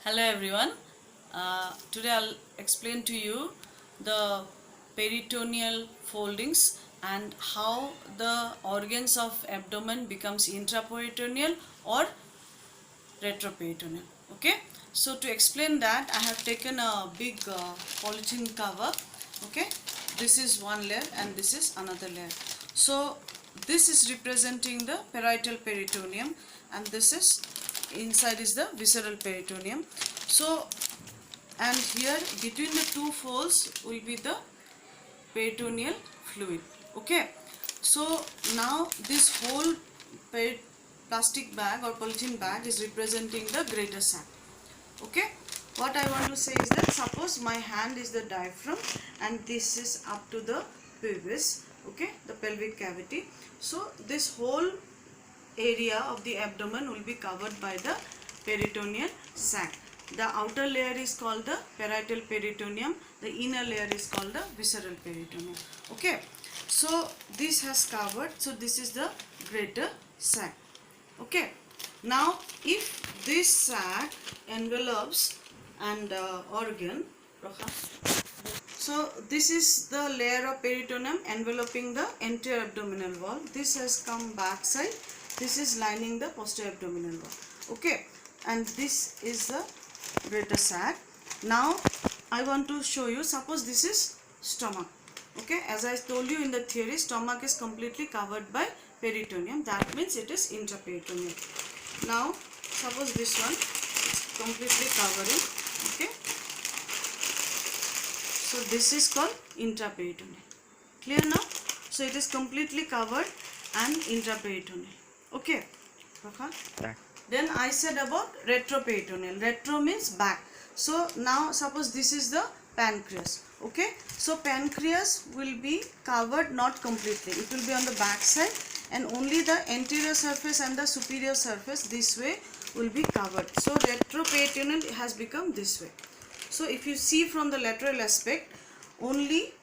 Hello everyone. Today I'll explain to you the peritoneal foldings and how the organs of abdomen becomes intraperitoneal or retroperitoneal. Okay. So to explain that, I have taken a big polythene cover. Okay. This is one layer and this is another layer. So this is representing the parietal peritoneum and this is inside is the visceral peritoneum. So and here between the two folds will be the peritoneal fluid. Okay, so now this whole plastic bag or polythene bag is representing the greater sac. Okay, what I want to say is that suppose my hand is the diaphragm and this is up to the pubis, okay, the pelvic cavity. So this whole area of the abdomen will be covered by the peritoneal sac. The outer layer is called the parietal peritoneum, the inner layer is called the visceral peritoneum. Okay, so this has covered, so this is the greater sac. Okay, now if this sac envelopes and organ, so this is the layer of peritoneum enveloping the anterior abdominal wall. This has come back side, this is lining the posterior abdominal wall. Okay, and this is the greater sac. Now I want to show you, suppose this is stomach. Okay, as I told you in the theory, stomach is completely covered by peritoneum, that means it is intraperitoneal. Now suppose this one is completely covering. Okay, so this is called intraperitoneal. Clear now? So it is completely covered and intraperitoneal. Okay, then I said about retroperitoneal. Retro means back. So now suppose this is the pancreas. Okay, so pancreas will be covered not completely, it will be on the back side and only the anterior surface and the superior surface this way will be covered. So retroperitoneal has become this way. So if you see from the lateral aspect, only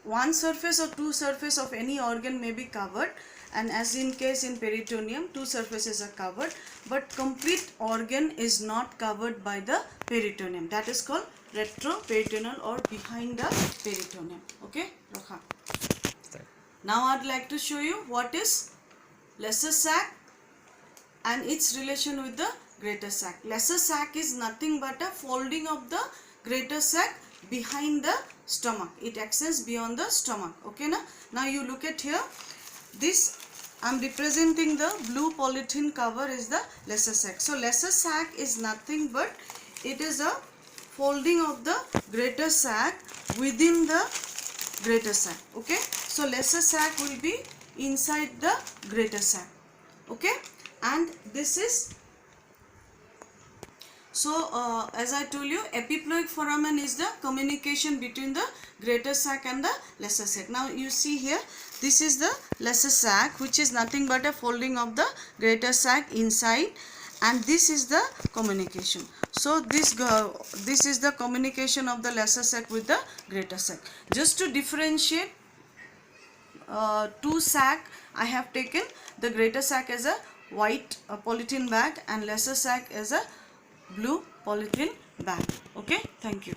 one surface or two surface of any organ may be covered, and as in case in peritoneum, two surfaces are covered, but complete organ is not covered by the peritoneum. That is called retroperitoneal or behind the peritoneum. Okay, Rokha. Now I'd like to show you what is lesser sac and its relation with the greater sac. Lesser sac is nothing but a folding of the greater sac behind the stomach. It extends beyond the stomach. Okay, now you look at here. This I am representing the blue polythene cover is the lesser sac. So lesser sac is nothing but it is a folding of the greater sac within the greater sac. Okay, so lesser sac will be inside the greater sac. Okay, and this is, so as I told you, epiploic foramen is the communication between the greater sac and the lesser sac. Now you see here, this is the lesser sac, which is nothing but a folding of the greater sac inside, and this is the communication. So this is the communication of the lesser sac with the greater sac. Just to differentiate two sac, I have taken the greater sac as a white polythene bag and lesser sac as a blue polythene bag. Okay, thank you.